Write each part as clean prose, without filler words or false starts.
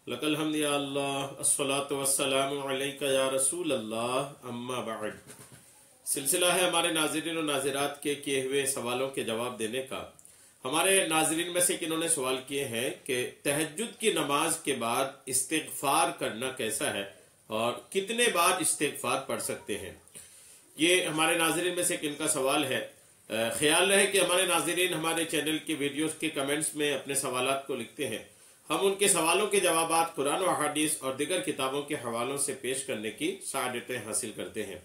लकल हम्द या अल्लाह अस्सलातु वस्सलामु अलैका या रसूल अल्लाह अम्मा बाद। सिलसिला है हमारे नाज़रीन और नाज़रात के किए हुए सवालों के जवाब देने का। हमारे नाज़रीन में से किन्होंने सवाल किए हैं कि तहज्जुद की नमाज के बाद इस्तिग़फ़ार करना कैसा है और कितने बार इस्तिग़फ़ार पढ़ सकते हैं। ये हमारे नाज़रीन में से किनका सवाल है। ख्याल रहे कि हमारे नाज़रीन हमारे चैनल की वीडियोस के कमेंट्स में अपने सवालात को लिखते हैं। हम उनके सवालों के जवाबात कुरान और हदीस और दीगर किताबों के हवालों से पेश करने की सआदतें हासिल करते हैं।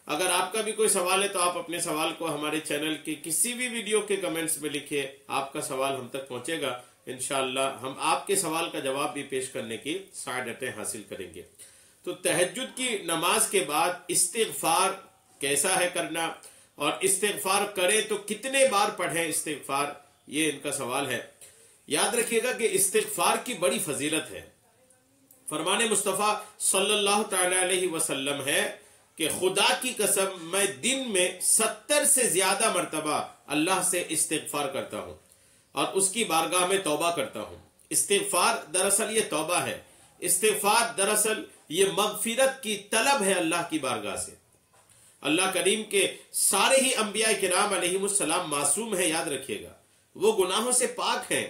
अगर आपका भी कोई सवाल है तो आप अपने सवाल को हमारे चैनल के किसी भी वीडियो के कमेंट्स में लिखिए। आपका सवाल हम तक पहुंचेगा। इंशाअल्लाह हम आपके सवाल का जवाब भी पेश करने की सआदतें हासिल करेंगे। तो तहज्जुद की नमाज के बाद इस्तिग़फ़ार कैसा है करना और इस्तिग़फ़ार करें तो कितने बार पढ़ें इस्तिग़फ़ार, ये इनका सवाल है। याद रखिएगा कि इस्तिग़फ़ार की बड़ी फजीलत है। फरमाने मुस्तफ़ा सल्लल्लाहु तआला अलैहि वसल्लम है कि खुदा की कसम मैं दिन में 70 से ज्यादा मर्तबा अल्लाह से इस्तिग़फ़ार करता हूँ और उसकी बारगाह में तौबा करता हूँ। इस्तिग़फ़ार दरअसल ये तौबा है। इस्तिग़फ़ार दरअसल ये मग़फ़िरत की तलब है अल्लाह की बारगाह से। अल्लाह करीम के सारे ही अंबिया किराम अलैहिमुस्सलाम मासूम है, याद रखिएगा, वो गुनाहों से पाक हैं।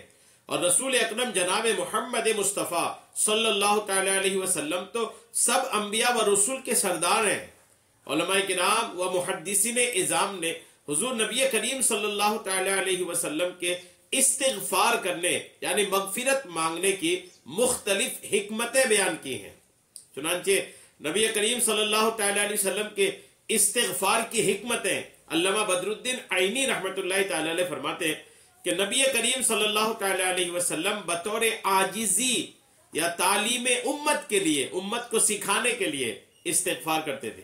और रसूल अकरम जनाब मोहम्मद मुस्तफ़ा सल्लल्लाहु तआला अलैहि वसल्लम तो सब अंबिया व रसूल के सरदार हैं। उलमाए किराम व मुहद्दिसीन इज़ाम ने हुजूर नबी करीम सल्लल्लाहु तआला अलैहि वसल्लम के इस्तिग़फ़ार करने यानी मग़फ़िरत मांगने की मुख्तलिफ हिकमतें बयान की हैं। चुनांचे नबी करीम सल्लल्लाहु तआला अलैहि वसल्लम के इस्तिग़फ़ार की हिकमतें अल्लामा बदरुद्दीन आइनी रहमतुल्लाहि तआला अलैह फरमाते हैं कि नबी करीम सल्लल्लाहु तआला अलैहि वसल्लम बतौर आजिज़ी या तालीम उम्मत के लिए, उम्मत को सिखाने के लिए इस्तिग़फ़ार करते थे।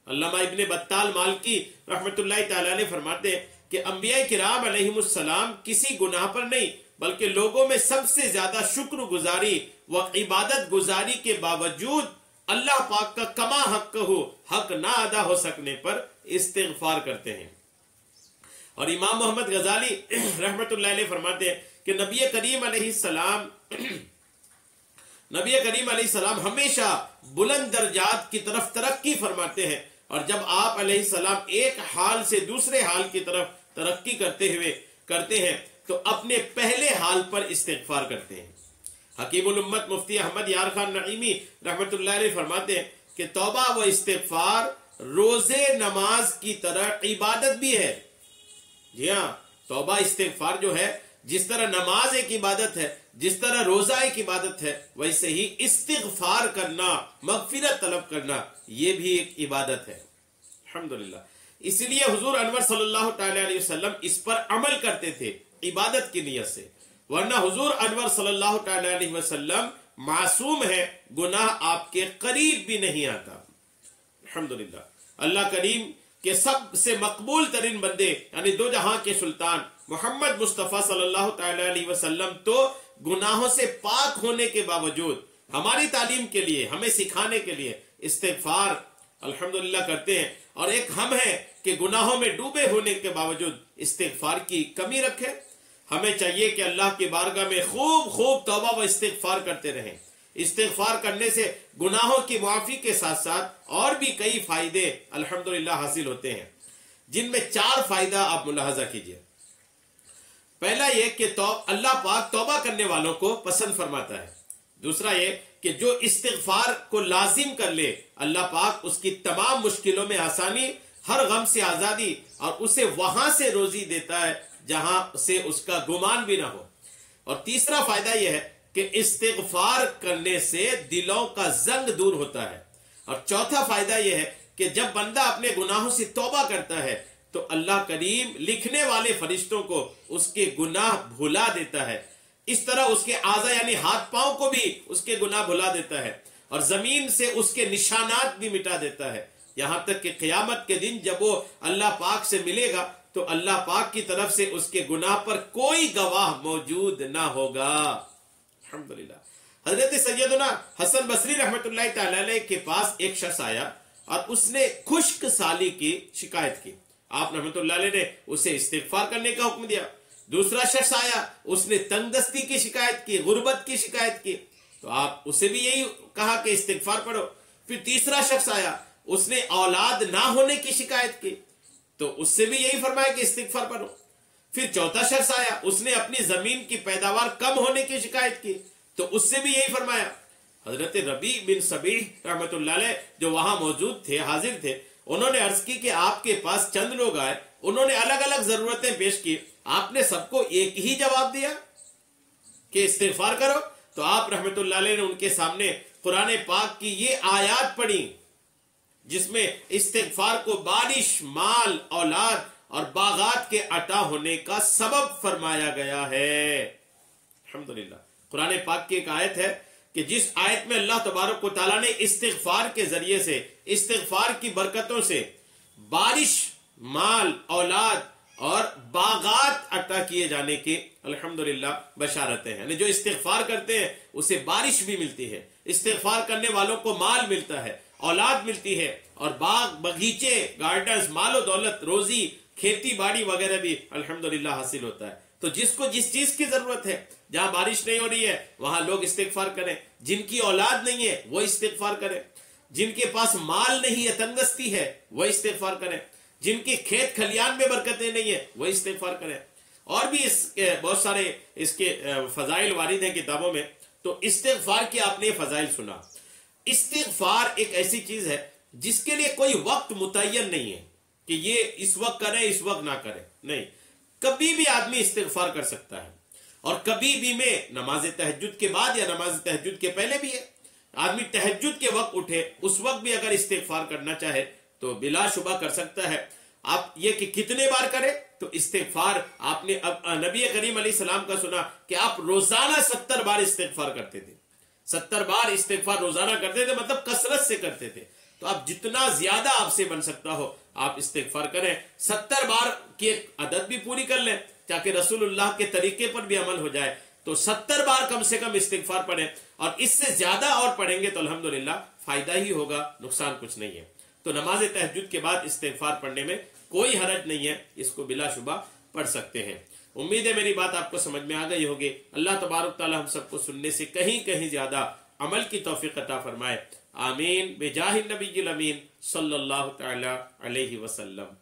अल्लामा इब्ने बत्ताल मालकी रहमतुल्लाहि तआला अलैह फरमाते हैं कि अंबिया किराम अलैहिमुस्सलाम किसी गुनाह पर नहीं बल्कि लोगों में सबसे ज्यादा शुक्र गुजारी व इबादत गुजारी के बावजूद अल्लाह पाक का कमा हक ना अदा हो सकने पर इस्तिग़फ़ार करते हैं। और इमाम मोहम्मद गजाली रहमतुल्लाह अलैह फरमाते हैं कि नबी करीम अलैहिस्सलाम हमेशा बुलंद दर्जात की तरफ तरक्की फरमाते हैं और जब आप अलैहिस्सलाम एक हाल से दूसरे हाल की तरफ तरक्की करते हैं तो अपने पहले हाल पर इस्तिग़फ़ार करते हैं। हकीमुल उम्मत मुफ्ती अहमद यार खान नईमी रहमतुल्लाह अलैह फरमाते हैं कि तौबा व इस्तिग़फ़ार रोजे नमाज की तरह इबादत भी है। जी हाँ, तौबा इस्तिग़फ़ार जो है, जिस तरह नमाज एक इबादत है, जिस तरह रोजा एक इबादत है, वैसे ही इस्तिग़फ़ार करना, मग़फ़िरत तलब करना, ये भी एक इबादत है। अल्हम्दुलिल्लाह। इसलिए हुजूर अनवर सल्लल्लाहु तआला अलैहि वसल्लम इस पर अमल करते थे इबादत की नियत से, वरना हुजूर अनवर सल्लल्लाहु तआला अलैहि वसल्लम मासूम है, गुनाह आपके करीब भी नहीं आता। अल्हम्दुलिल्लाह। अल्लाह करीम के सबसे मकबूल तरीन बंदे यानी दो जहां के सुल्तान मोहम्मद मुस्तफ़ा सल्लल्लाहु तआला अलैहि वसल्लम तो गुनाहों से पाक होने के बावजूद हमारी तालीम के लिए, हमें सिखाने के लिए इस्तिग़फ़ार अल्हम्दुलिल्लाह करते हैं। और एक हम हैं कि गुनाहों में डूबे होने के बावजूद इस्तिग़फ़ार की कमी रखें। हमें चाहिए कि अल्लाह की बारगाह में खूब तौबा व इस्तिग़फ़ार करते रहें। इस्तिग़फ़ार करने से गुनाहों की माफ़ी के साथ साथ और भी कई फायदे अल्हम्दुलिल्लाह हासिल होते हैं, जिनमें 4 फायदा आप मुलाहजा कीजिए। पहला ये कि अल्लाह पाक तौबा करने वालों को पसंद फरमाता है। दूसरा ये कि जो इस्तिग़फ़ार को लाजिम कर ले, अल्लाह पाक उसकी तमाम मुश्किलों में आसानी, हर गम से आज़ादी और उसे वहां से रोजी देता है जहां से उसका गुमान भी ना हो। और तीसरा फायदा यह है कि इस्तिग़फ़ार करने से दिलों का जंग दूर होता है। और चौथा फायदा यह है कि जब बंदा अपने गुनाहों से तौबा करता है तो अल्लाह करीम लिखने वाले फरिश्तों को उसके गुनाह भुला देता है। इस तरह उसके आज़ा यानी हाथ पांव को भी उसके गुनाह भुला देता है और जमीन से उसके निशानात भी मिटा देता है, यहां तक कि क़यामत के दिन जब वो अल्लाह पाक से मिलेगा तो अल्लाह पाक की तरफ से उसके गुनाह पर कोई गवाह मौजूद ना होगा। अल्हम्दुलिल्लाह। हजरत सैयदना हसन बसरी रहमतुल्लाहि तआला अलैह के पास एक शख्स आया और उसने खुश्क साली की शिकायत की। आप रहमतुल्लाहि अलैह ने उसे इस्तिग़फ़ार करने का हुक्म दिया। दूसरा शख्स आया, उसने तंगदस्ती की शिकायत की, गुर्बत की शिकायत की। तो आप उसे भी यही कहा कि इस्तिगफार पढ़ो। फिर तीसरा शख्स आया, उसने औलाद ना होने की शिकायत की, तो उससे भी यही फरमाया कि इस्तिगफार पढ़ो। फिर चौथा शख्स आया, उसने अपनी जमीन की पैदावार कम होने की शिकायत की, तो उससे भी यही फरमाया। हजरत रबी बिन सबीह रहमतुल्लाह अलैह जो वहां मौजूद थे, हाजिर थे, उन्होंने अर्ज की कि आपके पास चंद लोग आए, उन्होंने अलग अलग जरूरतें पेश की, आपने सबको एक ही जवाब दिया कि इस्तिगफार करो। तो आप रहमतुल्लाह अलैह ने उनके सामने कुरान पाक की ये आयात पढ़ी जिसमें इस्तिगफार को बारिश, माल, औलाद और बागात के अता होने का सबब फरमाया गया है। अल्हम्दुलिल्लाह, कुरान पाक की एक आयत है कि जिस आयत में अल्लाह तबारक व तआला ने इस्तिगफार के जरिए से, इस्तिगफार की बरकतों से बारिश, माल, औलाद और बागात अता किए जाने की अल्हम्दुलिल्लाह बशारतें हैं। यानी जो इस्तिगफार करते हैं उसे बारिश भी मिलती है, इस्तिगफार करने वालों को माल मिलता है, औलाद मिलती है, और बाग, बगीचे, गार्डन्स, मालो दौलत, रोजी, खेती बाड़ी वगैरह भी अल्हम्दुलिल्लाह हासिल होता है। तो जिसको जिस चीज की जरूरत है, जहां बारिश नहीं हो रही है वहां लोग इस्तिगफार करें, जिनकी औलाद नहीं है वो इस्तिगफार करें, जिनके पास माल नहीं है, तंगस्ती है, वो इस्तिगफार करें, जिनके खेत खलियान में बरकतें नहीं है वो इस्तिगफार करें। और भी इसके बहुत सारे इसके फजाइल वारिद हैं किताबों में। तो इस्तिगफार की आपने फजाइल सुना। इस्तिगफार एक ऐसी चीज है जिसके लिए कोई वक्त मुतय्यन नहीं है कि ये इस वक्त करें, इस वक्त ना करें, नहीं, कभी भी आदमी इस्तिगफार कर सकता है। और कभी भी में नमाज तहज्जुद के बाद या नमाज तहज्जुद के पहले भी है। आदमी तहज्जुद के वक्त उठे, उस वक्त भी अगर इस्तिगफार करना चाहे तो बिलाशुबा कर सकता है। आप ये कि कितने बार करें, तो इस्तिगफार आपने अब नबी करीम अलैहि सलाम का सुना कि आप रोजाना 70 बार इस्तिगफार करते थे। 70 बार इस्तिगफार रोजाना करते थे, मतलब कसरत से करते थे। तो आप जितना ज्यादा आपसे बन सकता हो आप इस्तिगफार करें। 70 बार की एक आदत भी पूरी कर लें ताकि रसूलुल्लाह के तरीके पर भी अमल हो जाए। तो 70 बार कम से कम इस्तिगफार पढ़ें, और इससे ज्यादा और पढ़ेंगे तो अल्हम्दुलिल्लाह फायदा ही होगा, नुकसान कुछ नहीं है। तो नमाज तहज्जुद के बाद इस्तिगफार पढ़ने में कोई हरज नहीं है, इसको बिलाशुबा पढ़ सकते हैं। उम्मीद है मेरी बात आपको समझ में आ गई होगी। अल्लाह तबारक तआला हम सबको सुनने से कहीं कहीं ज्यादा अमल की तौफीक अता फरमाए। आमीन, बेजाहिन नबील अमीन सल्लल्लाहु तआला अलैहि वसल्लम।